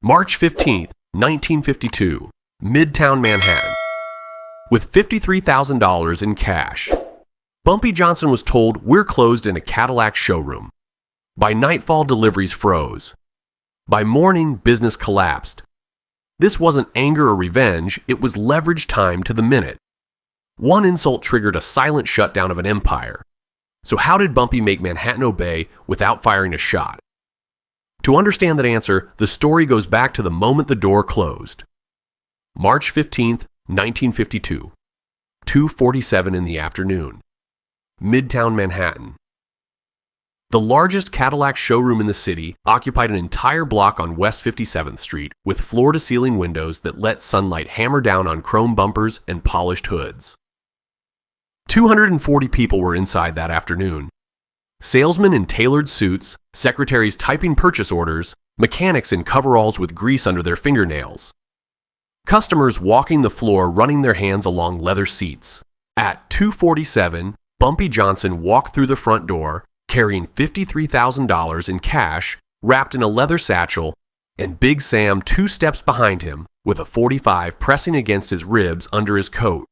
March 15th, 1952, Midtown Manhattan. With $53,000 in cash, Bumpy Johnson was told, "We're closed in a Cadillac showroom." By nightfall, deliveries froze. By morning, business collapsed. This wasn't anger or revenge, it was leverage time to the minute. One insult triggered a silent shutdown of an empire. So how did Bumpy make Manhattan obey without firing a shot? To understand that answer, the story goes back to the moment the door closed. March 15th, 1952, 2:47 in the afternoon. Midtown Manhattan. The largest Cadillac showroom in the city occupied an entire block on West 57th Street with floor-to-ceiling windows that let sunlight hammer down on chrome bumpers and polished hoods. 240 people were inside that afternoon. Salesmen in tailored suits, secretaries typing purchase orders, mechanics in coveralls with grease under their fingernails. Customers walking the floor running their hands along leather seats. At 2:47, Bumpy Johnson walked through the front door, carrying $53,000 in cash wrapped in a leather satchel, and Big Sam 2 steps behind him with a .45 pressing against his ribs under his coat.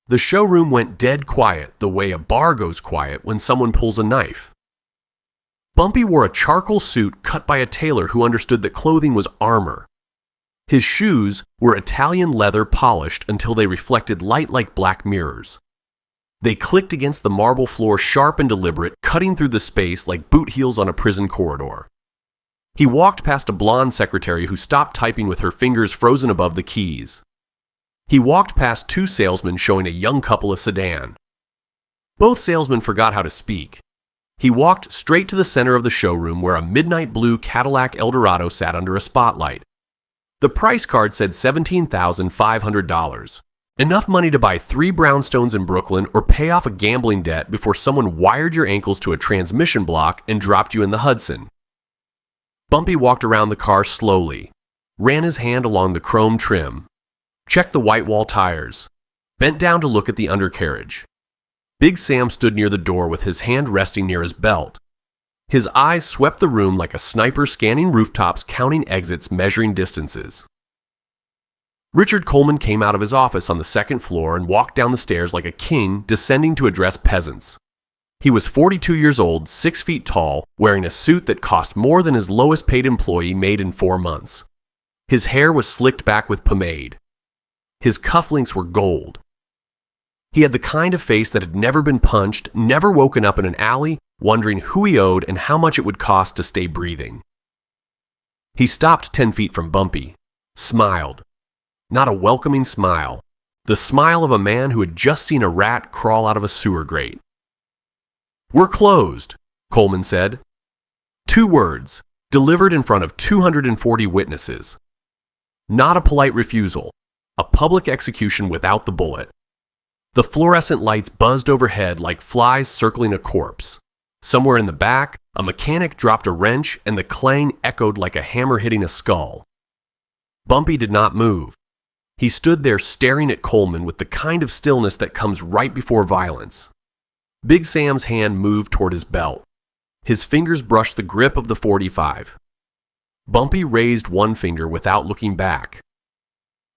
The showroom went dead quiet the way a bar goes quiet when someone pulls a knife. Bumpy wore a charcoal suit cut by a tailor who understood that clothing was armor. His shoes were Italian leather polished until they reflected light like black mirrors. They clicked against the marble floor sharp and deliberate, cutting through the space like boot heels on a prison corridor. He walked past a blonde secretary who stopped typing with her fingers frozen above the keys. He walked past 2 salesmen showing a young couple a sedan. Both salesmen forgot how to speak. He walked straight to the center of the showroom where a midnight blue Cadillac Eldorado sat under a spotlight. The price card said $17,500. Enough money to buy 3 brownstones in Brooklyn or pay off a gambling debt before someone wired your ankles to a transmission block and dropped you in the Hudson. Bumpy walked around the car slowly, ran his hand along the chrome trim, checked the white wall tires, bent down to look at the undercarriage. Big Sam stood near the door with his hand resting near his belt. His eyes swept the room like a sniper scanning rooftops, counting exits, measuring distances. Richard Coleman came out of his office on the 2nd floor and walked down the stairs like a king descending to address peasants. He was 42 years old, 6 feet tall, wearing a suit that cost more than his lowest paid employee made in 4 months. His hair was slicked back with pomade. His cufflinks were gold. He had the kind of face that had never been punched, never woken up in an alley, wondering who he owed and how much it would cost to stay breathing. He stopped 10 feet from Bumpy, smiled. Not a welcoming smile, the smile of a man who had just seen a rat crawl out of a sewer grate. "We're closed," Coleman said. 2 words, delivered in front of 240 witnesses. Not a polite refusal, a public execution without the bullet. The fluorescent lights buzzed overhead like flies circling a corpse. Somewhere in the back, a mechanic dropped a wrench and the clang echoed like a hammer hitting a skull. Bumpy did not move. He stood there staring at Coleman with the kind of stillness that comes right before violence. Big Sam's hand moved toward his belt. His fingers brushed the grip of the .45. Bumpy raised one finger without looking back.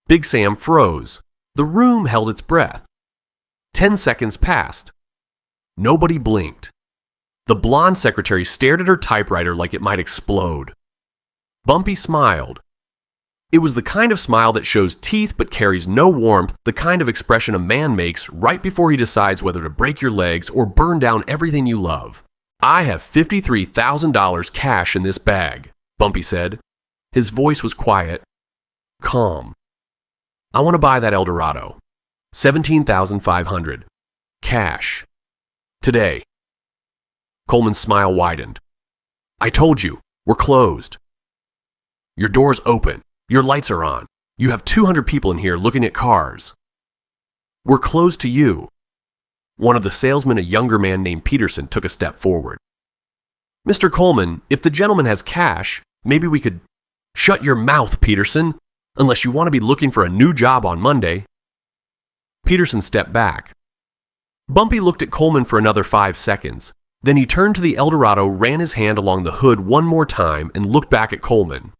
Big Sam froze. The room held its breath. 10 seconds passed. Nobody blinked. The blonde secretary stared at her typewriter like it might explode. Bumpy smiled. It was the kind of smile that shows teeth but carries no warmth, the kind of expression a man makes right before he decides whether to break your legs or burn down everything you love. "I have $53,000 cash in this bag," Bumpy said. His voice was quiet, calm. "I want to buy that Eldorado. $17,500. Cash. Today." Coleman's smile widened. "I told you, we're closed. Your door's open. Your lights are on. You have 200 people in here looking at cars. We're closed to you." One of the salesmen, a younger man named Peterson, took a step forward. "Mr. Coleman, if the gentleman has cash, maybe we could—" "Shut your mouth, Peterson, unless you want to be looking for a new job on Monday." Peterson stepped back. Bumpy looked at Coleman for another 5 seconds. Then he turned to the Eldorado, ran his hand along the hood one more time, and looked back at Coleman.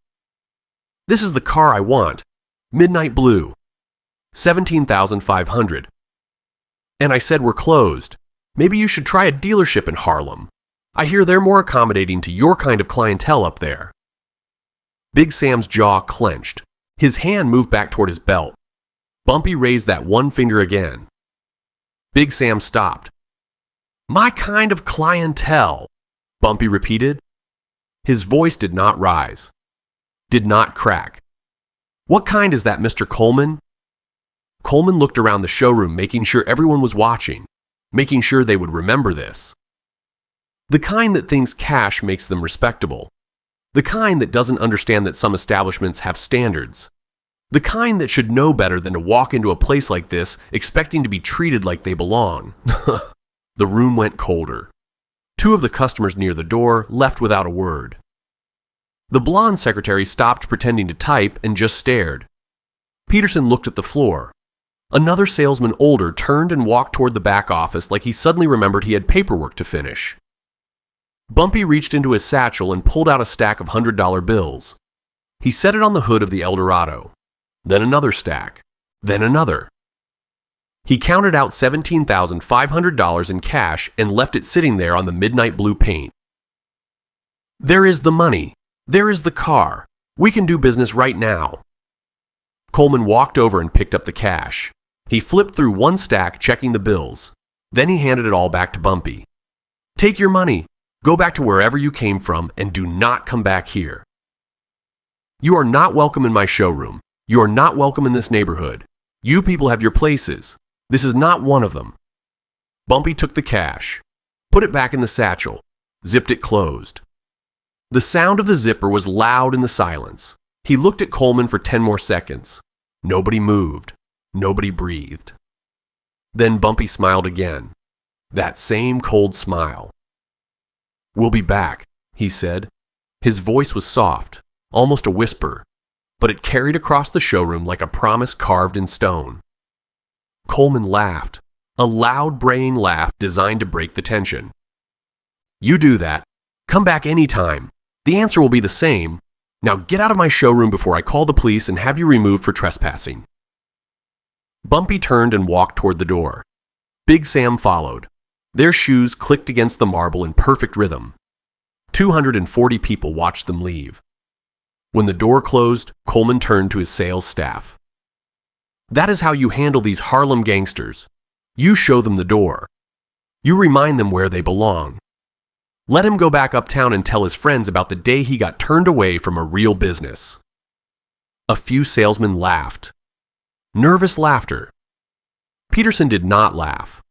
This is the car I want. Midnight blue. 17,500. And I said we're closed. Maybe you should try a dealership in Harlem. I hear they're more accommodating to your kind of clientele up there. Big Sam's jaw clenched. His hand moved back toward his belt. Bumpy raised that one finger again. Big Sam stopped. My kind of clientele, Bumpy repeated. His voice did not rise, did not crack. What kind is that, Mr. Coleman? Coleman looked around the showroom, making sure everyone was watching, making sure they would remember this. The kind that thinks cash makes them respectable. The kind that doesn't understand that some establishments have standards. The kind that should know better than to walk into a place like this expecting to be treated like they belong. The room went colder. Two of the customers near the door left without a word. The blonde secretary stopped pretending to type and just stared. Peterson looked at the floor. Another salesman older turned and walked toward the back office like he suddenly remembered he had paperwork to finish. Bumpy reached into his satchel and pulled out a stack of $100 bills. He set it on the hood of the Eldorado. Then another stack. Then another. He counted out $17,500 in cash and left it sitting there on the midnight blue paint. There is the money. There is the car. We can do business right now. Coleman walked over and picked up the cash. He flipped through one stack, checking the bills. Then he handed it all back to Bumpy. Take your money. Go back to wherever you came from and do not come back here. You are not welcome in my showroom. You are not welcome in this neighborhood. You people have your places. This is not one of them. Bumpy took the cash, put it back in the satchel, zipped it closed. The sound of the zipper was loud in the silence. He looked at Coleman for 10 more seconds. Nobody moved. Nobody breathed. Then Bumpy smiled again. That same cold smile. We'll be back, he said. His voice was soft, almost a whisper, but it carried across the showroom like a promise carved in stone. Coleman laughed, a loud, braying laugh designed to break the tension. You do that. Come back anytime. The answer will be the same. Now get out of my showroom before I call the police and have you removed for trespassing. Bumpy turned and walked toward the door. Big Sam followed. Their shoes clicked against the marble in perfect rhythm. 240 people watched them leave. When the door closed, Coleman turned to his sales staff. That is how you handle these Harlem gangsters. You show them the door. You remind them where they belong. Let him go back uptown and tell his friends about the day he got turned away from a real business. A few salesmen laughed. Nervous laughter. Peterson did not laugh.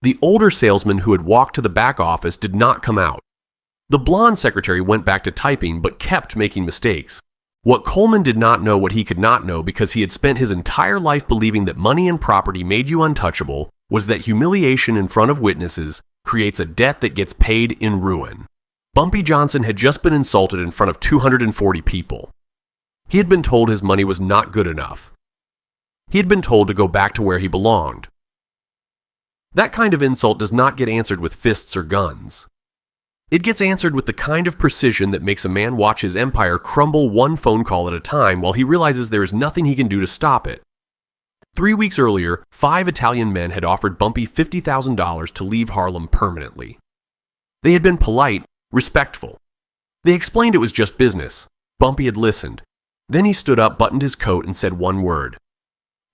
The older salesman who had walked to the back office did not come out. The blonde secretary went back to typing but kept making mistakes. What Coleman did not know what he could not know because he had spent his entire life believing that money and property made you untouchable was that humiliation in front of witnesses creates a debt that gets paid in ruin. Bumpy Johnson had just been insulted in front of 240 people. He had been told his money was not good enough. He had been told to go back to where he belonged. That kind of insult does not get answered with fists or guns. It gets answered with the kind of precision that makes a man watch his empire crumble one phone call at a time while he realizes there is nothing he can do to stop it. 3 weeks earlier, 5 Italian men had offered Bumpy $50,000 to leave Harlem permanently. They had been polite, respectful. They explained it was just business. Bumpy had listened. Then he stood up, buttoned his coat, and said one word.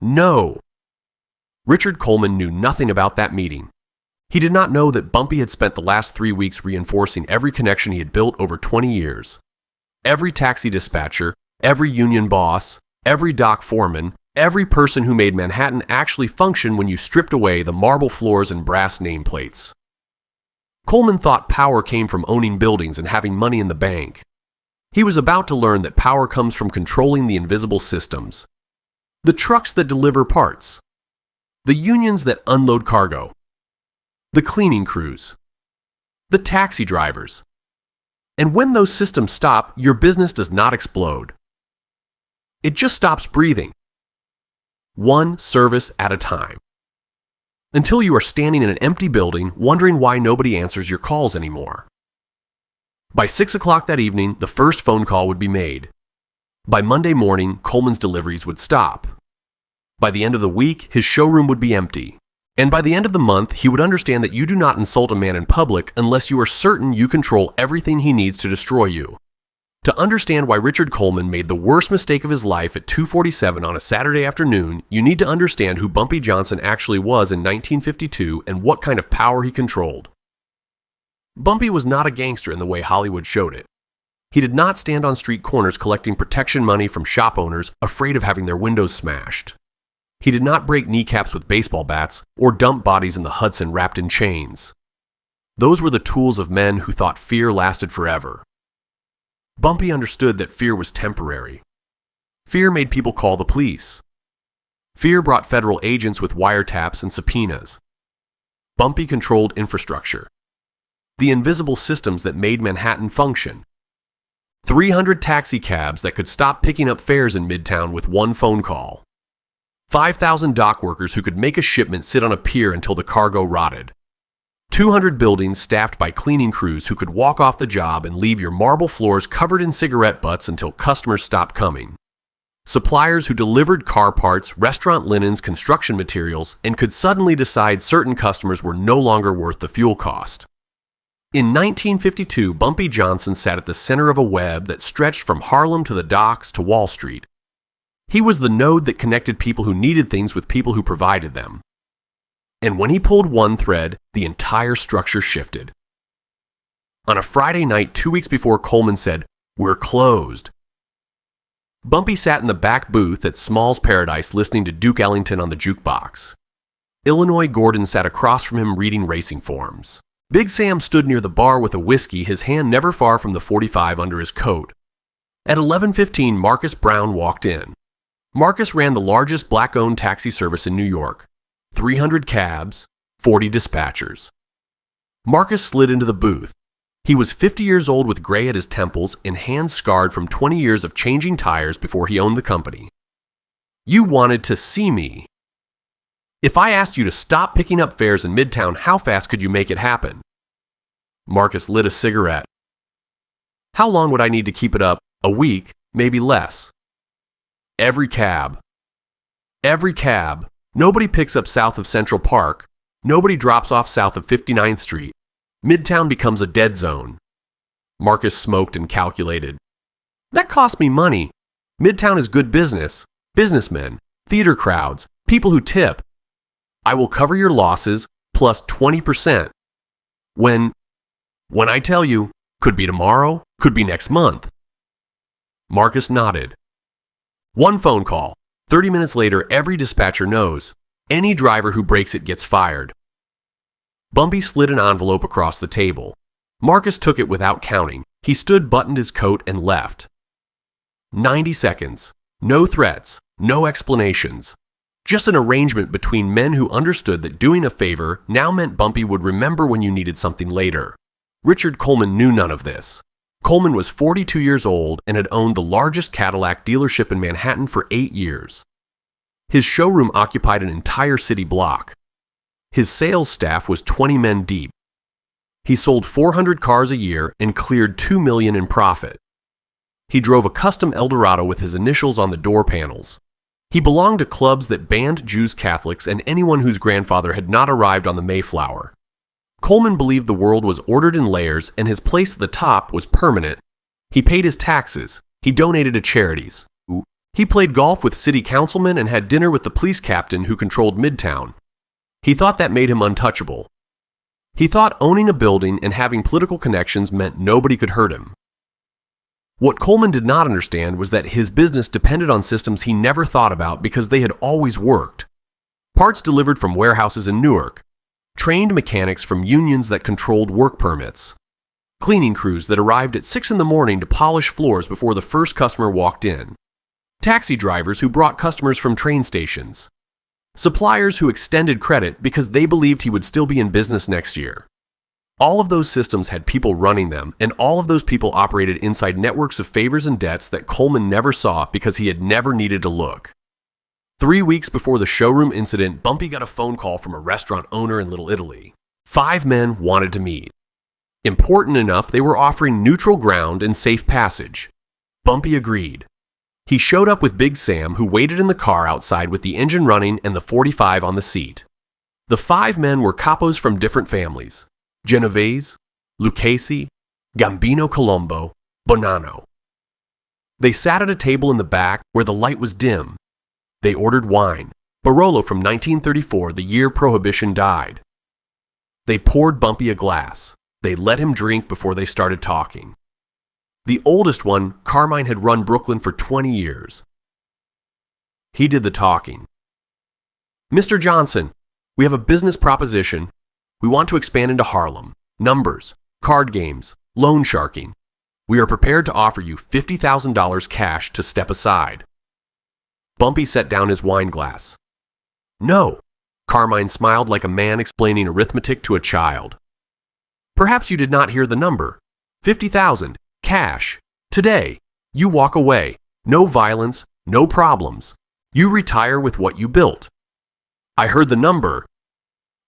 No. Richard Coleman knew nothing about that meeting. He did not know that Bumpy had spent the last 3 weeks reinforcing every connection he had built over 20 years. Every taxi dispatcher, every union boss, every dock foreman, every person who made Manhattan actually function when you stripped away the marble floors and brass nameplates. Coleman thought power came from owning buildings and having money in the bank. He was about to learn that power comes from controlling the invisible systems. The trucks that deliver parts. The unions that unload cargo. The cleaning crews. The taxi drivers. And when those systems stop, your business does not explode. It just stops breathing. One service at a time. Until you are standing in an empty building wondering why nobody answers your calls anymore. By 6 o'clock that evening, the first phone call would be made. By Monday morning, Coleman's deliveries would stop. By the end of the week, his showroom would be empty. And by the end of the month, he would understand that you do not insult a man in public unless you are certain you control everything he needs to destroy you. To understand why Richard Coleman made the worst mistake of his life at 2:47 on a Saturday afternoon, you need to understand who Bumpy Johnson actually was in 1952 and what kind of power he controlled. Bumpy was not a gangster in the way Hollywood showed it. He did not stand on street corners collecting protection money from shop owners afraid of having their windows smashed. He did not break kneecaps with baseball bats or dump bodies in the Hudson wrapped in chains. Those were the tools of men who thought fear lasted forever. Bumpy understood that fear was temporary. Fear made people call the police. Fear brought federal agents with wiretaps and subpoenas. Bumpy controlled infrastructure. The invisible systems that made Manhattan function. 300 taxi cabs that could stop picking up fares in Midtown with one phone call. 5,000 dock workers who could make a shipment sit on a pier until the cargo rotted. 200 buildings staffed by cleaning crews who could walk off the job and leave your marble floors covered in cigarette butts until customers stopped coming. Suppliers who delivered car parts, restaurant linens, construction materials, and could suddenly decide certain customers were no longer worth the fuel cost. In 1952, Bumpy Johnson sat at the center of a web that stretched from Harlem to the docks to Wall Street. He was the node that connected people who needed things with people who provided them. And when he pulled one thread, the entire structure shifted. On a Friday night 2 weeks before Coleman said, "We're closed," Bumpy sat in the back booth at Small's Paradise listening to Duke Ellington on the jukebox. Illinois Gordon sat across from him reading racing forms. Big Sam stood near the bar with a whiskey, his hand never far from the .45 under his coat. At 11:15, Marcus Brown walked in. Marcus ran the largest black-owned taxi service in New York. 300 cabs, 40 dispatchers. Marcus slid into the booth. He was 50 years old with gray at his temples and hands scarred from 20 years of changing tires before he owned the company. "You wanted to see me. If I asked you to stop picking up fares in Midtown, how fast could you make it happen?" Marcus lit a cigarette. "How long would I need to keep it up? A week, maybe less." Every cab. Nobody picks up south of Central Park. Nobody drops off south of 59th Street. Midtown becomes a dead zone. Marcus smoked and calculated. "That cost me money. Midtown is good business. Businessmen, theater crowds, people who tip. I will cover your losses plus 20%. When I tell you, could be tomorrow, could be next month." Marcus nodded. One phone call. 30 minutes later, every dispatcher knows. Any driver who breaks it gets fired. Bumpy slid an envelope across the table. Marcus took it without counting. He stood, buttoned his coat, and left. 90 seconds. No threats. No explanations. Just an arrangement between men who understood that doing a favor now meant Bumpy would remember when you needed something later. Richard Coleman knew none of this. Coleman was 42 years old and had owned the largest Cadillac dealership in Manhattan for 8 years. His showroom occupied an entire city block. His sales staff was 20 men deep. He sold 400 cars a year and cleared $2 million in profit. He drove a custom Eldorado with his initials on the door panels. He belonged to clubs that banned Jews, Catholics, and anyone whose grandfather had not arrived on the Mayflower. Coleman believed the world was ordered in layers and his place at the top was permanent. He paid his taxes. He donated to charities. He played golf with city councilmen and had dinner with the police captain who controlled Midtown. He thought that made him untouchable. He thought owning a building and having political connections meant nobody could hurt him. What Coleman did not understand was that his business depended on systems he never thought about because they had always worked. Parts delivered from warehouses in Newark. Trained mechanics from unions that controlled work permits. Cleaning crews that arrived at 6 in the morning to polish floors before the first customer walked in. Taxi drivers who brought customers from train stations. Suppliers who extended credit because they believed he would still be in business next year. All of those systems had people running them, and all of those people operated inside networks of favors and debts that Coleman never saw because he had never needed to look. 3 weeks before the showroom incident, Bumpy got a phone call from a restaurant owner in Little Italy. 5 men wanted to meet. Important enough, they were offering neutral ground and safe passage. Bumpy agreed. He showed up with Big Sam, who waited in the car outside with the engine running and the .45 on the seat. The 5 men were capos from different families: Genovese, Lucchese, Gambino Colombo, Bonanno. They sat at a table in the back where the light was dim. They ordered wine, Barolo from 1934, the year Prohibition died. They poured Bumpy a glass. They let him drink before they started talking. The oldest one, Carmine, had run Brooklyn for 20 years. He did the talking. "Mr. Johnson, we have a business proposition. We want to expand into Harlem. Numbers, card games, loan sharking. We are prepared to offer you $50,000 cash to step aside." Bumpy set down his wine glass. "No," Carmine smiled like a man explaining arithmetic to a child. "Perhaps you did not hear the number. 50,000, cash. Today, you walk away. No violence, no problems. You retire with what you built." "I heard the number."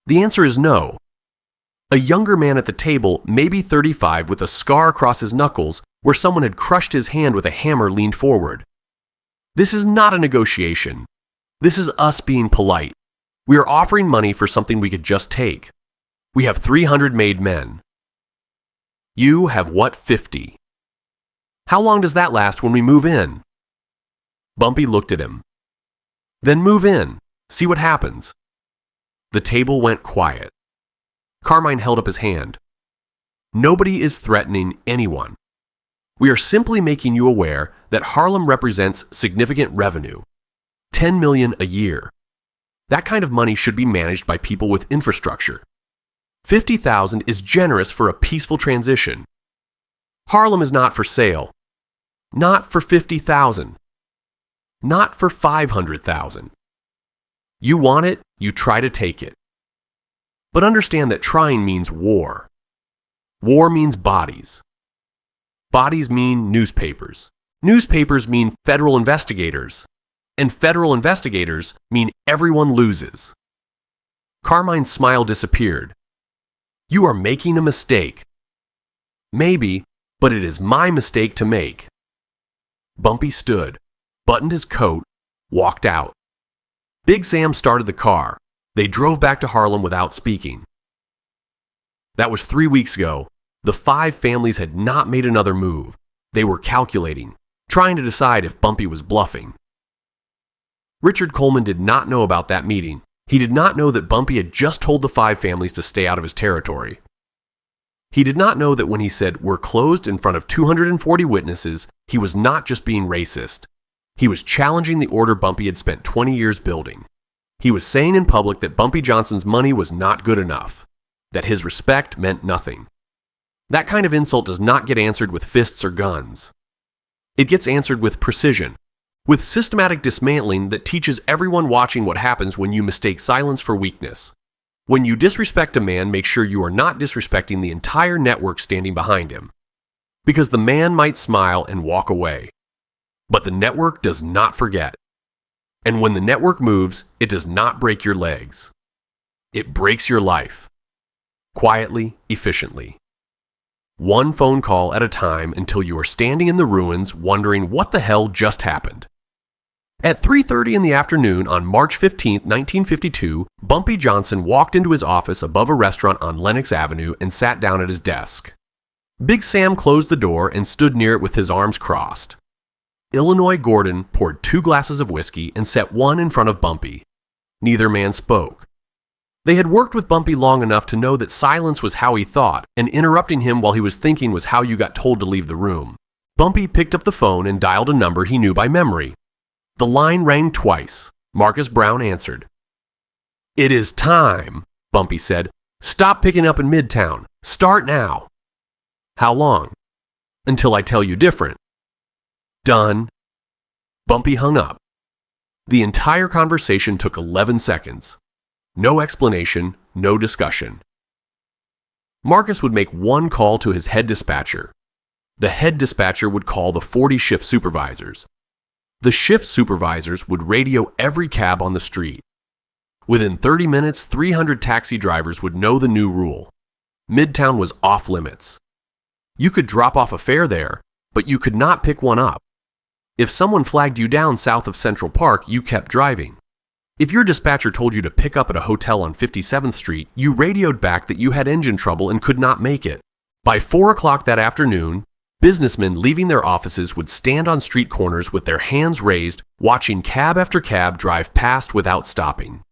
"The answer is no." A younger man at the table, maybe 35, with a scar across his knuckles where someone had crushed his hand with a hammer, leaned forward. "This is not a negotiation. This is us being polite. We are offering money for something we could just take. We have 300 made men. You have what, 50? How long does that last when we move in?" Bumpy looked at him. "Then move in. See what happens." The table went quiet. Carmine held up his hand. "Nobody is threatening anyone. We are simply making you aware that Harlem represents significant revenue. 10 million a year. That kind of money should be managed by people with infrastructure. 50,000 is generous for a peaceful transition. Harlem is not for sale. Not for 50,000. Not for 500,000. You want it, you try to take it. But understand that trying means war. War means bodies. Bodies mean newspapers. Newspapers mean federal investigators. And federal investigators mean everyone loses." Carmine's smile disappeared. "You are making a mistake." "Maybe, but it is my mistake to make." Bumpy stood, buttoned his coat, walked out. Big Sam started the car. They drove back to Harlem without speaking. That was 3 weeks ago. The 5 families had not made another move. They were calculating, trying to decide if Bumpy was bluffing. Richard Coleman did not know about that meeting. He did not know that Bumpy had just told the 5 families to stay out of his territory. He did not know that when he said, "We're closed," in front of 240 witnesses, he was not just being racist. He was challenging the order Bumpy had spent 20 years building. He was saying in public that Bumpy Johnson's money was not good enough, that his respect meant nothing. That kind of insult does not get answered with fists or guns. It gets answered with precision, with systematic dismantling that teaches everyone watching what happens when you mistake silence for weakness. When you disrespect a man, make sure you are not disrespecting the entire network standing behind him. Because the man might smile and walk away. But the network does not forget. And when the network moves, it does not break your legs. It breaks your life. Quietly, efficiently. One phone call at a time until you are standing in the ruins wondering what the hell just happened. At 3:30 in the afternoon on March 15, 1952, Bumpy Johnson walked into his office above a restaurant on Lenox Avenue and sat down at his desk. Big Sam closed the door and stood near it with his arms crossed. Illinois Gordon poured 2 glasses of whiskey and set one in front of Bumpy. Neither man spoke. They had worked with Bumpy long enough to know that silence was how he thought, and interrupting him while he was thinking was how you got told to leave the room. Bumpy picked up the phone and dialed a number he knew by memory. The line rang twice. Marcus Brown answered. "It is time," Bumpy said. "Stop picking up in Midtown. Start now." "How long?" "Until I tell you different." "Done." Bumpy hung up. The entire conversation took 11 seconds. No explanation, no discussion. Marcus would make one call to his head dispatcher. The head dispatcher would call the 40 shift supervisors. The shift supervisors would radio every cab on the street. Within 30 minutes, 300 taxi drivers would know the new rule. Midtown was off limits. You could drop off a fare there, but you could not pick one up. If someone flagged you down south of Central Park, you kept driving. If your dispatcher told you to pick up at a hotel on 57th Street, you radioed back that you had engine trouble and could not make it. By 4 o'clock that afternoon, businessmen leaving their offices would stand on street corners with their hands raised, watching cab after cab drive past without stopping.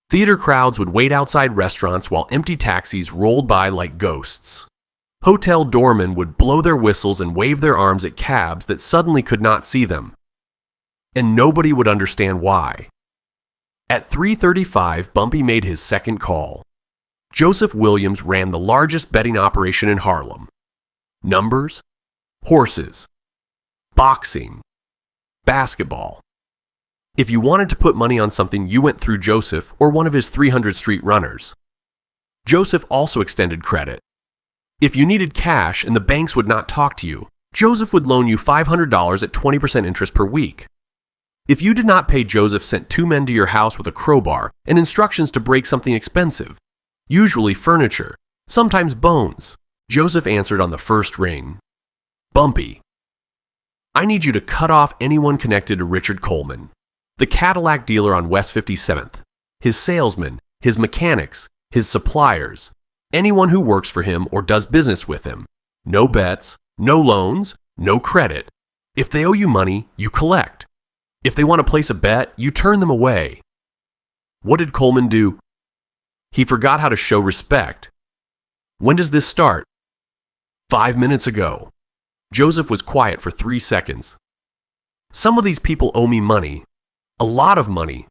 Theater crowds would wait outside restaurants while empty taxis rolled by like ghosts. Hotel doormen would blow their whistles and wave their arms at cabs that suddenly could not see them. And nobody would understand why. At 3:35, Bumpy made his second call. Joseph Williams ran the largest betting operation in Harlem. Numbers, horses, boxing, basketball. If you wanted to put money on something, you went through Joseph or one of his 300 street runners. Joseph also extended credit. If you needed cash and the banks would not talk to you, Joseph would loan you $500 at 20% interest per week. If you did not pay, Joseph sent 2 men to your house with a crowbar and instructions to break something expensive, usually furniture, sometimes bones. Joseph answered on the first ring. Bumpy, I need you to cut off anyone connected to Richard Coleman, the Cadillac dealer on West 57th, his salesmen, his mechanics, his suppliers, anyone who works for him or does business with him. No bets, no loans, no credit. If they owe you money, you collect. If they want to place a bet, you turn them away. What did Coleman do? He forgot how to show respect. When does this start? 5 minutes ago. Joseph was quiet for 3 seconds. Some of these people owe me money. A lot of money.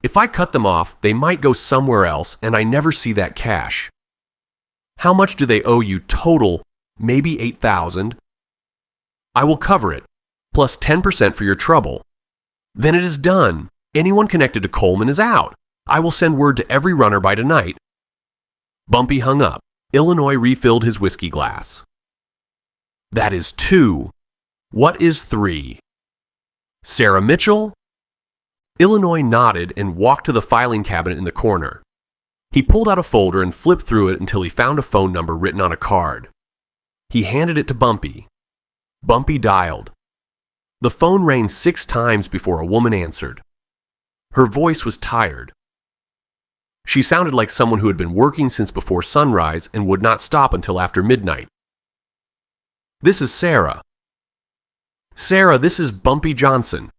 If I cut them off, they might go somewhere else and I never see that cash. How much do they owe you total? Maybe $8,000. I will cover it, plus 10% for your trouble. Then it is done. Anyone connected to Coleman is out. I will send word to every runner by tonight. Bumpy hung up. Illinois refilled his whiskey glass. That is 2. What is 3? Sarah Mitchell? Illinois nodded and walked to the filing cabinet in the corner. He pulled out a folder and flipped through it until he found a phone number written on a card. He handed it to Bumpy. Bumpy dialed. The phone rang 6 times before a woman answered. Her voice was tired. She sounded like someone who had been working since before sunrise and would not stop until after midnight. This is Sarah. Sarah, this is Bumpy Johnson.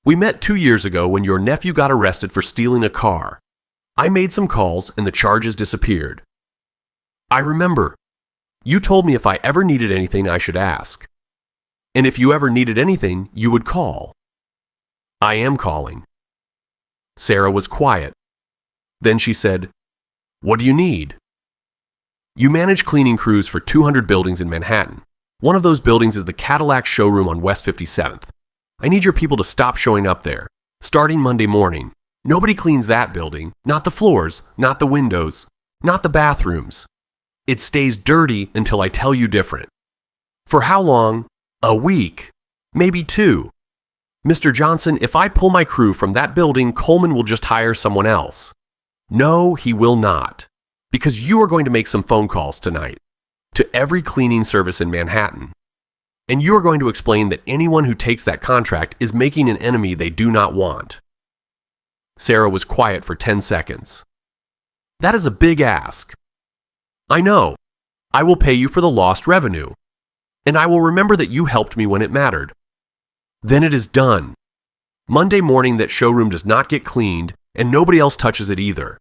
We met 2 years ago when your nephew got arrested for stealing a car. I made some calls and the charges disappeared. I remember. You told me if I ever needed anything, I should ask. And if you ever needed anything, you would call. I am calling. Sarah was quiet. Then she said, What do you need? You manage cleaning crews for 200 buildings in Manhattan. One of those buildings is the Cadillac showroom on West 57th. I need your people to stop showing up there, starting Monday morning. Nobody cleans that building, not the floors, not the windows, not the bathrooms. It stays dirty until I tell you different. For how long? A week, maybe 2. Mr. Johnson, if I pull my crew from that building, Coleman will just hire someone else. No, he will not, because you are going to make some phone calls tonight to every cleaning service in Manhattan. And you are going to explain that anyone who takes that contract is making an enemy they do not want. Sarah was quiet for 10 seconds. That is a big ask. I know. I will pay you for the lost revenue. And I will remember that you helped me when it mattered. Then it is done. Monday morning that showroom does not get cleaned, and nobody else touches it either.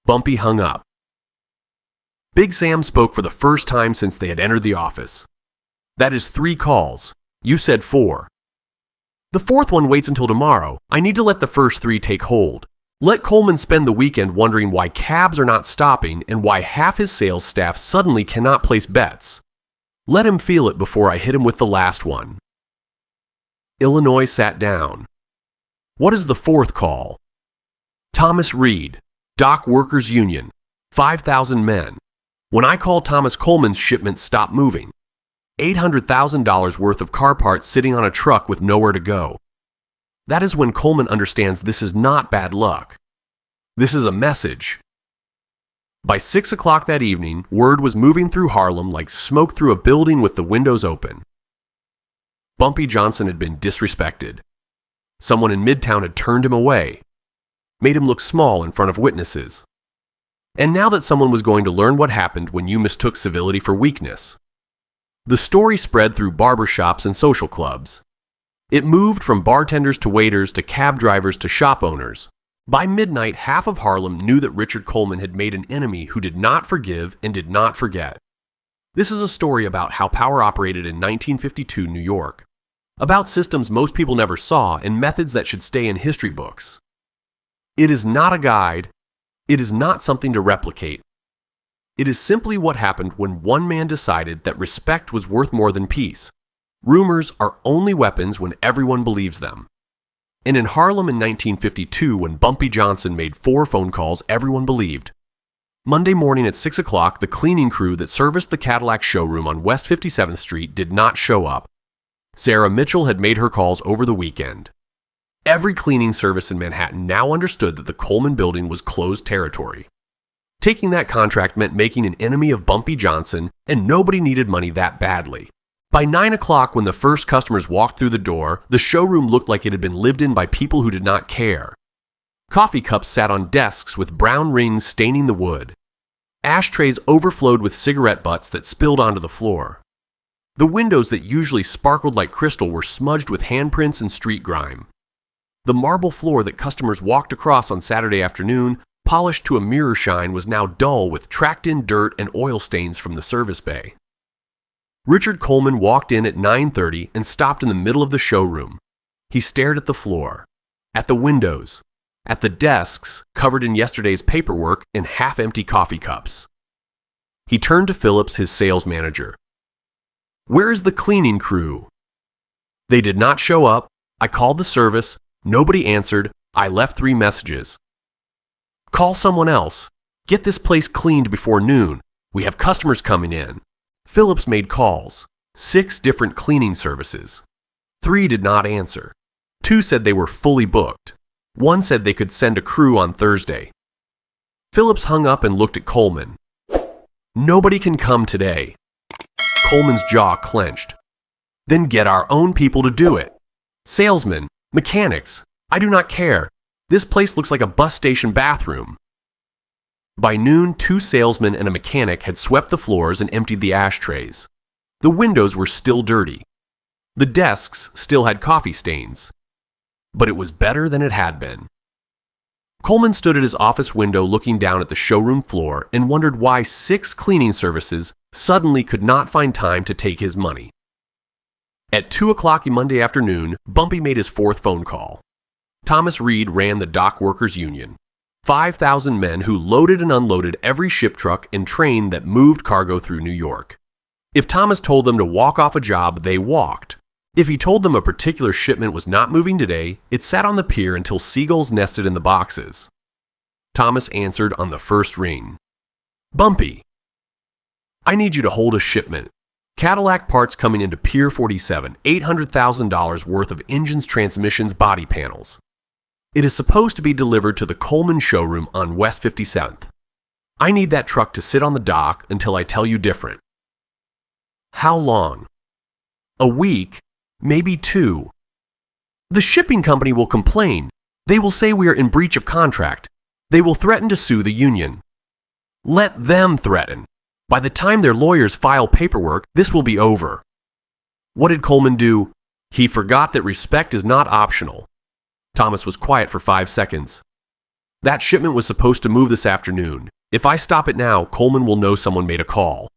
Bumpy hung up. Big Sam spoke for the first time since they had entered the office. That is 3 calls. You said 4. The 4th one waits until tomorrow. I need to let the first 3 take hold. Let Coleman spend the weekend wondering why cabs are not stopping and why half his sales staff suddenly cannot place bets. Let him feel it before I hit him with the last one. Illinois sat down. What is the 4th call? Thomas Reed, Dock Workers Union, 5,000 men. When I call Thomas Coleman's shipments stop moving. $800,000 worth of car parts sitting on a truck with nowhere to go. That is when Coleman understands this is not bad luck. This is a message. By 6 o'clock that evening, word was moving through Harlem like smoke through a building with the windows open. Bumpy Johnson had been disrespected. Someone in Midtown had turned him away, made him look small in front of witnesses. And now that someone was going to learn what happened when you mistook civility for weakness. The story spread through barbershops and social clubs. It moved from bartenders to waiters to cab drivers to shop owners. By midnight, half of Harlem knew that Richard Coleman had made an enemy who did not forgive and did not forget. This is a story about how power operated in 1952 New York, about systems most people never saw and methods that should stay in history books. It is not a guide. It is not something to replicate. It is simply what happened when one man decided that respect was worth more than peace. Rumors are only weapons when everyone believes them. And in Harlem in 1952, when Bumpy Johnson made 4 phone calls everyone believed. Monday morning at 6 o'clock, the cleaning crew that serviced the Cadillac showroom on West 57th Street did not show up. Sarah Mitchell had made her calls over the weekend. Every cleaning service in Manhattan now understood that the Coleman building was closed territory. Taking that contract meant making an enemy of Bumpy Johnson, and nobody needed money that badly. By 9 o'clock, when the first customers walked through the door, the showroom looked like it had been lived in by people who did not care. Coffee cups sat on desks with brown rings staining the wood. Ashtrays overflowed with cigarette butts that spilled onto the floor. The windows that usually sparkled like crystal were smudged with handprints and street grime. The marble floor that customers walked across on Saturday afternoon, polished to a mirror shine, was now dull with tracked-in dirt and oil stains from the service bay. Richard Coleman walked in at 9:30 and stopped in the middle of the showroom. He stared at the floor, at the windows, at the desks covered in yesterday's paperwork and half-empty coffee cups. He turned to Phillips, his sales manager. "Where is the cleaning crew?" "They did not show up. I called the service. Nobody answered. I left 3 messages." "Call someone else. Get this place cleaned before noon. We have customers coming in." Phillips made calls. 6 different cleaning services. 3 did not answer. 2 said they were fully booked. 1 said they could send a crew on Thursday. Phillips hung up and looked at Coleman. "Nobody can come today." Coleman's jaw clenched. "Then get our own people to do it. Salesmen, mechanics, I do not care. This place looks like a bus station bathroom." By noon, 2 salesmen and a mechanic had swept the floors and emptied the ashtrays. The windows were still dirty. The desks still had coffee stains. But it was better than it had been. Coleman stood at his office window looking down at the showroom floor and wondered why 6 cleaning services suddenly could not find time to take his money. At 2 o'clock Monday afternoon, Bumpy made his 4th phone call. Thomas Reed ran the dock workers union. 5,000 men who loaded and unloaded every ship truck and train that moved cargo through New York. If Thomas told them to walk off a job, they walked. If he told them a particular shipment was not moving today, it sat on the pier until seagulls nested in the boxes. Thomas answered on the first ring. "Bumpy, I need you to hold a shipment. Cadillac parts coming into Pier 47, $800,000 worth of engines, transmissions, body panels. It is supposed to be delivered to the Coleman showroom on West 57th. I need that truck to sit on the dock until I tell you different." "How long?" "A week, maybe 2. "The shipping company will complain. They will say we are in breach of contract. They will threaten to sue the union." "Let them threaten. By the time their lawyers file paperwork, this will be over." What did Coleman do? He forgot that respect is not optional. Thomas was quiet for 5 seconds. "That shipment was supposed to move this afternoon. If I stop it now, Coleman will know someone made a call."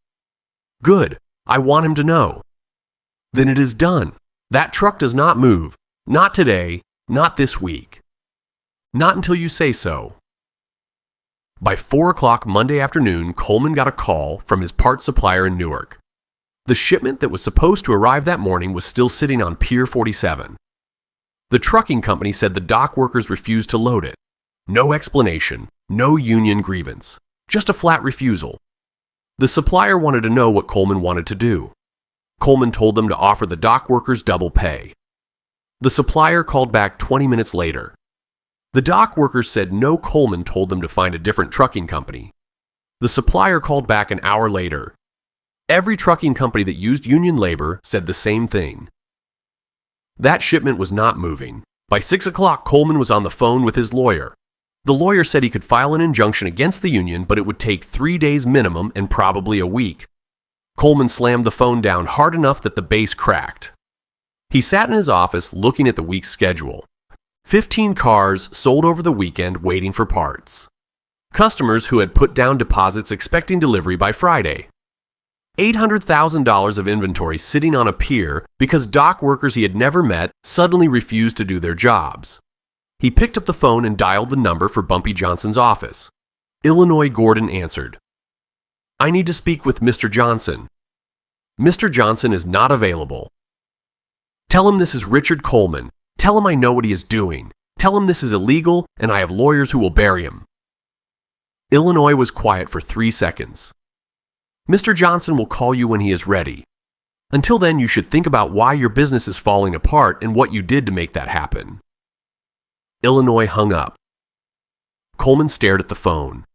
"Good. I want him to know." "Then it is done. That truck does not move. Not today. Not this week. Not until you say so." By 4 o'clock Monday afternoon, Coleman got a call from his parts supplier in Newark. The shipment that was supposed to arrive that morning was still sitting on Pier 47. The trucking company said the dock workers refused to load it. No explanation, no union grievance, just a flat refusal. The supplier wanted to know what Coleman wanted to do. Coleman told them to offer the dock workers double pay. The supplier called back 20 minutes later. The dock workers said no. Coleman told them to find a different trucking company. The supplier called back an hour later. Every trucking company that used union labor said the same thing. That shipment was not moving. By 6 o'clock, Coleman was on the phone with his lawyer. The lawyer said he could file an injunction against the union, but it would take 3 days minimum and probably a week. Coleman slammed the phone down hard enough that the base cracked. He sat in his office looking at the week's schedule. 15 cars sold over the weekend waiting for parts. Customers who had put down deposits expecting delivery by Friday. $800,000 of inventory sitting on a pier because dock workers he had never met suddenly refused to do their jobs. He picked up the phone and dialed the number for Bumpy Johnson's office. Illinois Gordon answered. "I need to speak with Mr. Johnson." "Mr. Johnson is not available." "Tell him this is Richard Coleman. Tell him I know what he is doing. Tell him this is illegal and I have lawyers who will bury him." Illinois was quiet for 3 seconds. "Mr. Johnson will call you when he is ready. Until then, you should think about why your business is falling apart and what you did to make that happen." Illinois hung up. Coleman stared at the phone.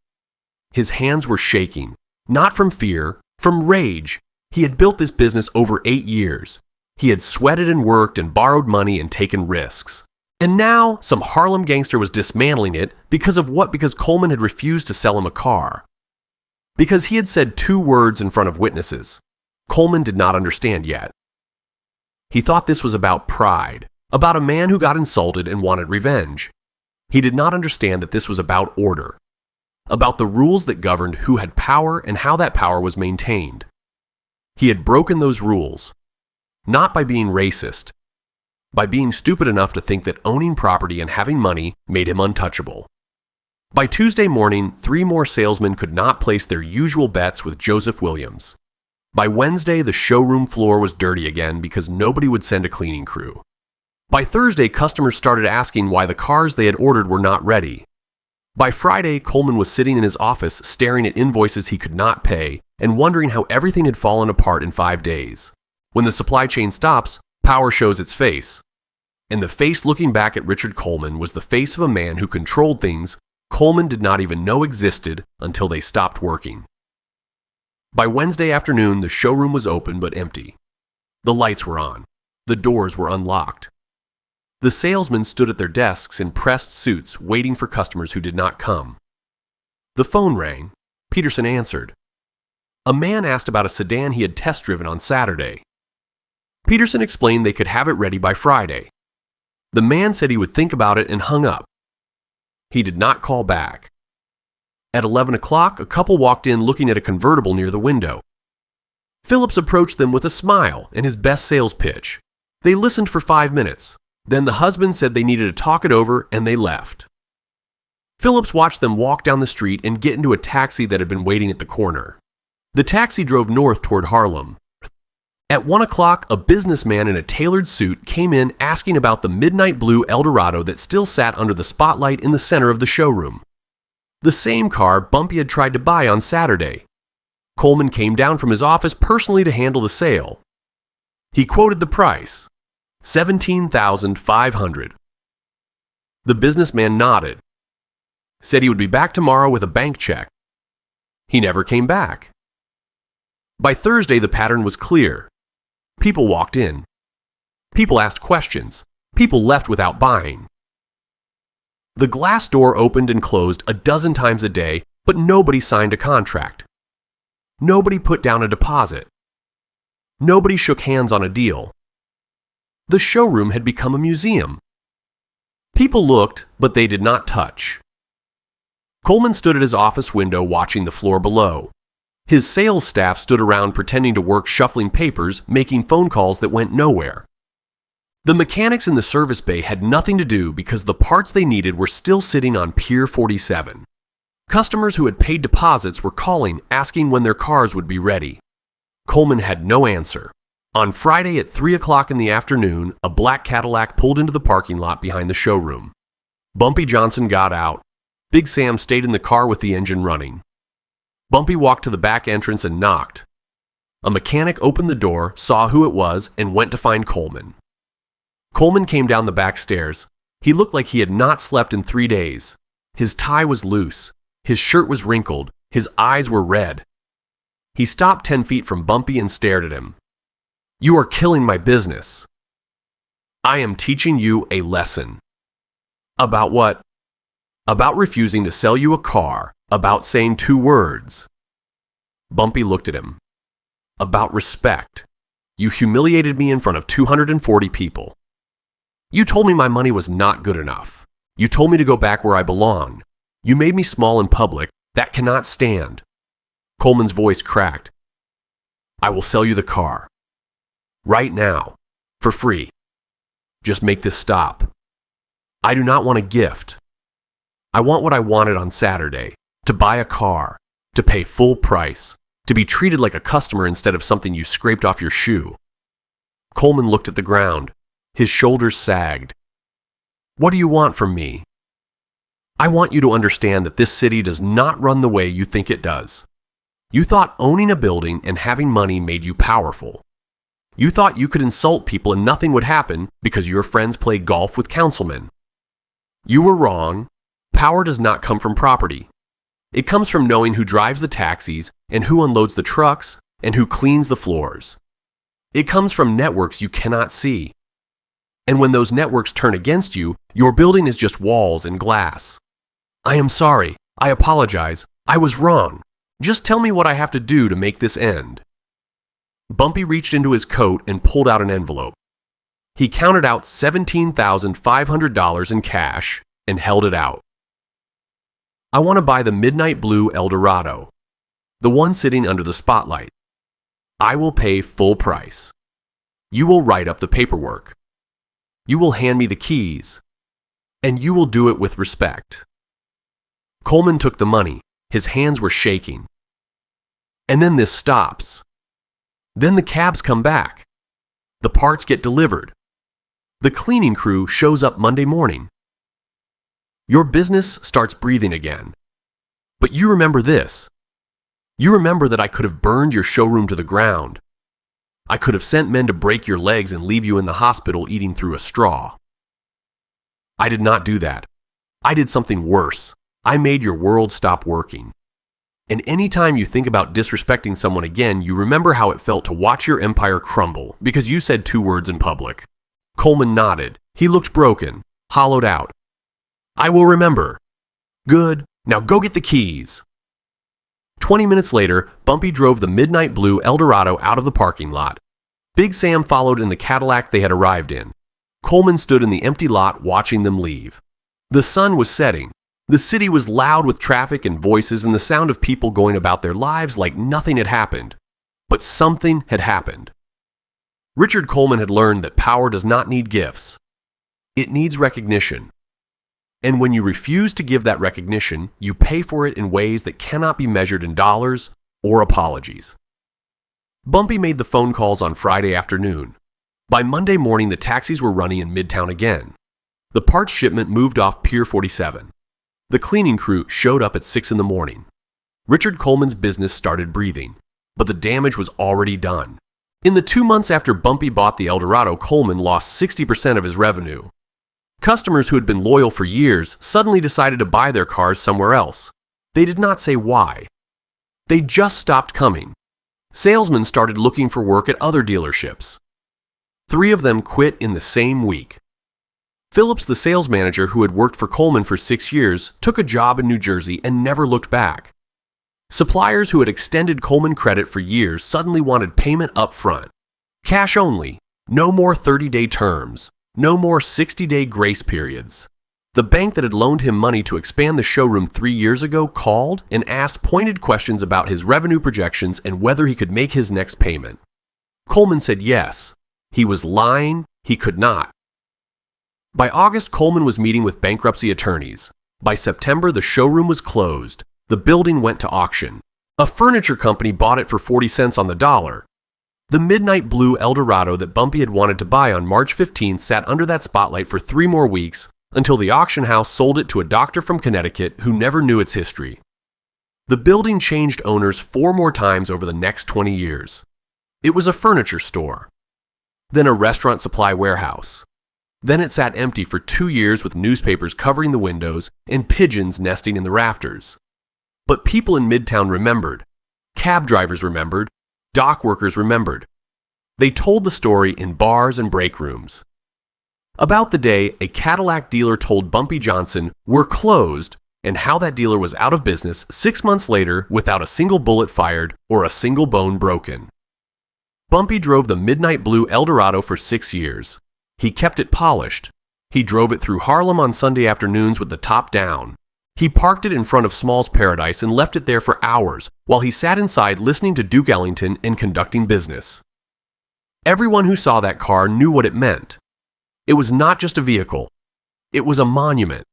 His hands were shaking, not from fear, from rage. He had built this business over 8 years. He had sweated and worked and borrowed money and taken risks. And now, some Harlem gangster was dismantling it because of what? Because Coleman had refused to sell him a car. Because he had said 2 words in front of witnesses. Coleman did not understand yet. He thought this was about pride, about a man who got insulted and wanted revenge. He did not understand that this was about order, about the rules that governed who had power and how that power was maintained. He had broken those rules, not by being racist, by being stupid enough to think that owning property and having money made him untouchable. By Tuesday morning, 3 more salesmen could not place their usual bets with Joseph Williams. By Wednesday, the showroom floor was dirty again because nobody would send a cleaning crew. By Thursday, customers started asking why the cars they had ordered were not ready. By Friday, Coleman was sitting in his office staring at invoices he could not pay and wondering how everything had fallen apart in 5 days. When the supply chain stops, power shows its face. And the face looking back at Richard Coleman was the face of a man who controlled things Coleman did not even know existed until they stopped working. By Wednesday afternoon, the showroom was open but empty. The lights were on. The doors were unlocked. The salesmen stood at their desks in pressed suits waiting for customers who did not come. The phone rang. Peterson answered. A man asked about a sedan he had test driven on Saturday. Peterson explained they could have it ready by Friday. The man said he would think about it and hung up. He did not call back. At 11 o'clock, a couple walked in looking at a convertible near the window. Phillips approached them with a smile and his best sales pitch. They listened for 5 minutes. Then the husband said they needed to talk it over and they left. Phillips watched them walk down the street and get into a taxi that had been waiting at the corner. The taxi drove north toward Harlem. At 1 o'clock, a businessman in a tailored suit came in asking about the midnight blue Eldorado that still sat under the spotlight in the center of the showroom. The same car Bumpy had tried to buy on Saturday. Coleman came down from his office personally to handle the sale. He quoted the price, $17,500. The businessman nodded, said he would be back tomorrow with a bank check. He never came back. By Thursday, the pattern was clear. People walked in. People asked questions. People left without buying. The glass door opened and closed a dozen times a day, but nobody signed a contract. Nobody put down a deposit. Nobody shook hands on a deal. The showroom had become a museum. People looked, but they did not touch. Coleman stood at his office window watching the floor below. His sales staff stood around pretending to work shuffling papers, making phone calls that went nowhere. The mechanics in the service bay had nothing to do because the parts they needed were still sitting on Pier 47. Customers who had paid deposits were calling, asking when their cars would be ready. Coleman had no answer. On Friday at 3 o'clock in the afternoon, a black Cadillac pulled into the parking lot behind the showroom. Bumpy Johnson got out. Big Sam stayed in the car with the engine running. Bumpy walked to the back entrance and knocked. A mechanic opened the door, saw who it was, and went to find Coleman. Coleman came down the back stairs. He looked like he had not slept in 3 days. His tie was loose. His shirt was wrinkled. His eyes were red. He stopped 10 feet from Bumpy and stared at him. "You are killing my business." I am teaching you a lesson. About what? About refusing to sell you a car, about saying 2 words. Bumpy looked at him. About respect. You humiliated me in front of 240 people. You told me my money was not good enough. You told me to go back where I belong. You made me small in public. That cannot stand. Coleman's voice cracked. I will sell you the car. Right now. For free. Just make this stop. I do not want a gift. I want what I wanted on Saturday. To buy a car. To pay full price. To be treated like a customer instead of something you scraped off your shoe. Coleman looked at the ground. His shoulders sagged. What do you want from me? I want you to understand that this city does not run the way you think it does. You thought owning a building and having money made you powerful. You thought you could insult people and nothing would happen because your friends play golf with councilmen. You were wrong. Power does not come from property. It comes from knowing who drives the taxis and who unloads the trucks and who cleans the floors. It comes from networks you cannot see. And when those networks turn against you, your building is just walls and glass. I am sorry. I apologize. I was wrong. Just tell me what I have to do to make this end. Bumpy reached into his coat and pulled out an envelope. He counted out $17,500 in cash and held it out. I want to buy the midnight blue Eldorado, the one sitting under the spotlight. I will pay full price. You will write up the paperwork. You will hand me the keys, and you will do it with respect. Coleman took the money. His hands were shaking. And then this stops. Then the cabs come back. The parts get delivered. The cleaning crew shows up Monday morning. Your business starts breathing again. But you remember this. You remember that I could have burned your showroom to the ground. I could have sent men to break your legs and leave you in the hospital eating through a straw. I did not do that. I did something worse. I made your world stop working. And anytime you think about disrespecting someone again, you remember how it felt to watch your empire crumble because you said 2 words in public. Coleman nodded. He looked broken, hollowed out. I will remember. Good. Now go get the keys. 20 minutes later, Bumpy drove the midnight blue Eldorado out of the parking lot. Big Sam followed in the Cadillac they had arrived in. Coleman stood in the empty lot watching them leave. The sun was setting. The city was loud with traffic and voices and the sound of people going about their lives like nothing had happened. But something had happened. Richard Coleman had learned that power does not need gifts. It needs recognition. And when you refuse to give that recognition, you pay for it in ways that cannot be measured in dollars or apologies. Bumpy made the phone calls on Friday afternoon. By Monday morning, the taxis were running in Midtown again. The parts shipment moved off Pier 47. The cleaning crew showed up at 6 in the morning. Richard Coleman's business started breathing, but the damage was already done. In the 2 months after Bumpy bought the Eldorado, Coleman lost 60% of his revenue. Customers who had been loyal for years suddenly decided to buy their cars somewhere else. They did not say why. They just stopped coming. Salesmen started looking for work at other dealerships. 3 of them quit in the same week. Phillips, the sales manager who had worked for Coleman for 6 years, took a job in New Jersey and never looked back. Suppliers who had extended Coleman credit for years suddenly wanted payment up front. Cash only. No more 30-day terms. No more 60-day grace periods. The bank that had loaned him money to expand the showroom 3 years ago called and asked pointed questions about his revenue projections and whether he could make his next payment. Coleman said yes. He was lying. He could not. By August, Coleman was meeting with bankruptcy attorneys. By September, the showroom was closed. The building went to auction. A furniture company bought it for 40 cents on the dollar. The midnight blue Eldorado that Bumpy had wanted to buy on March 15th sat under that spotlight for 3 more weeks until the auction house sold it to a doctor from Connecticut who never knew its history. The building changed owners 4 more times over the next 20 years. It was a furniture store, then a restaurant supply warehouse. Then it sat empty for 2 years with newspapers covering the windows and pigeons nesting in the rafters. But people in Midtown remembered. Cab drivers remembered. Dock workers remembered. They told the story in bars and break rooms. About the day a Cadillac dealer told Bumpy Johnson, "We're closed," and how that dealer was out of business 6 months later without a single bullet fired or a single bone broken. Bumpy drove the midnight blue Eldorado for 6 years. He kept it polished. He drove it through Harlem on Sunday afternoons with the top down. He parked it in front of Small's Paradise and left it there for hours while he sat inside listening to Duke Ellington and conducting business. Everyone who saw that car knew what it meant. It was not just a vehicle. It was a monument.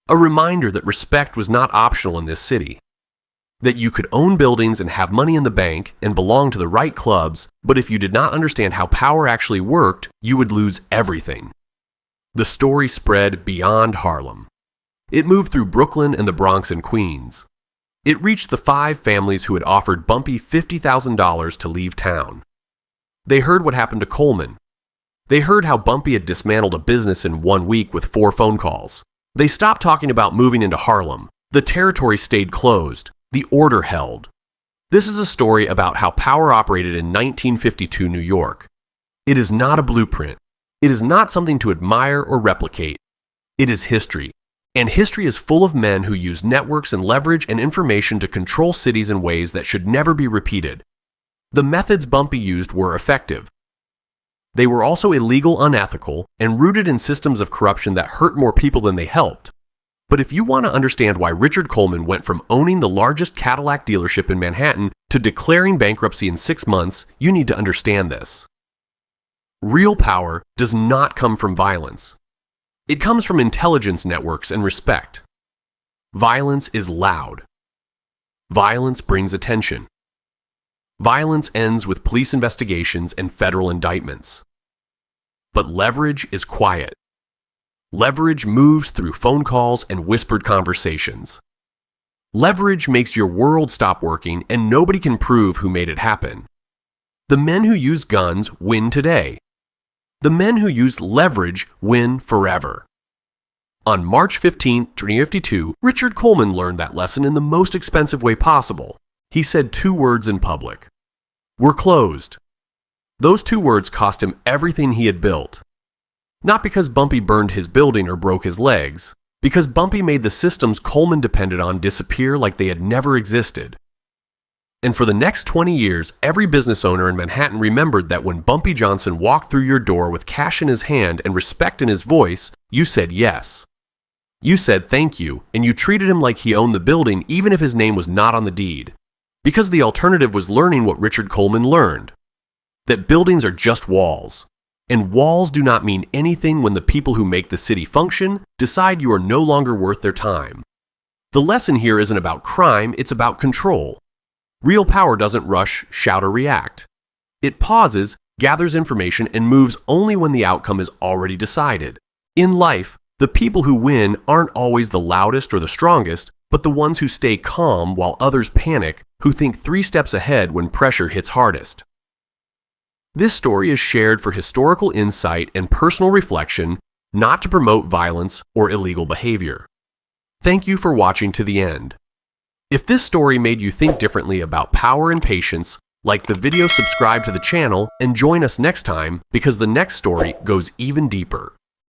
A reminder that respect was not optional in this city. That you could own buildings and have money in the bank and belong to the right clubs, but if you did not understand how power actually worked, you would lose everything. The story spread beyond Harlem. It moved through Brooklyn and the Bronx and Queens. It reached the 5 families who had offered Bumpy $50,000 to leave town. They heard what happened to Coleman. They heard how Bumpy had dismantled a business in 1 week with 4 phone calls. They stopped talking about moving into Harlem. The territory stayed closed. The order held. This is a story about how power operated in 1952 New York. It is not a blueprint. It is not something to admire or replicate. It is history. And history is full of men who used networks and leverage and information to control cities in ways that should never be repeated. The methods Bumpy used were effective. They were also illegal, unethical, and rooted in systems of corruption that hurt more people than they helped. But if you want to understand why Richard Coleman went from owning the largest Cadillac dealership in Manhattan to declaring bankruptcy in 6 months, you need to understand this. Real power does not come from violence. It comes from intelligence networks and respect. Violence is loud. Violence brings attention. Violence ends with police investigations and federal indictments. But leverage is quiet. Leverage moves through phone calls and whispered conversations. Leverage makes your world stop working and nobody can prove who made it happen. The men who use guns win today. The men who use leverage win forever. On March 15, 2052, Richard Coleman learned that lesson in the most expensive way possible. He said 2 words in public. "We're closed." Those 2 words cost him everything he had built. Not because Bumpy burned his building or broke his legs, because Bumpy made the systems Coleman depended on disappear like they had never existed. And for the next 20 years, every business owner in Manhattan remembered that when Bumpy Johnson walked through your door with cash in his hand and respect in his voice, you said yes. You said thank you, and you treated him like he owned the building even if his name was not on the deed. Because the alternative was learning what Richard Coleman learned. That buildings are just walls. And walls do not mean anything when the people who make the city function decide you are no longer worth their time. The lesson here isn't about crime, it's about control. Real power doesn't rush, shout, or react. It pauses, gathers information, and moves only when the outcome is already decided. In life, the people who win aren't always the loudest or the strongest, but the ones who stay calm while others panic, who think 3 steps ahead when pressure hits hardest. This story is shared for historical insight and personal reflection, not to promote violence or illegal behavior. Thank you for watching to the end. If this story made you think differently about power and patience, like the video, subscribe to the channel, and join us next time because the next story goes even deeper.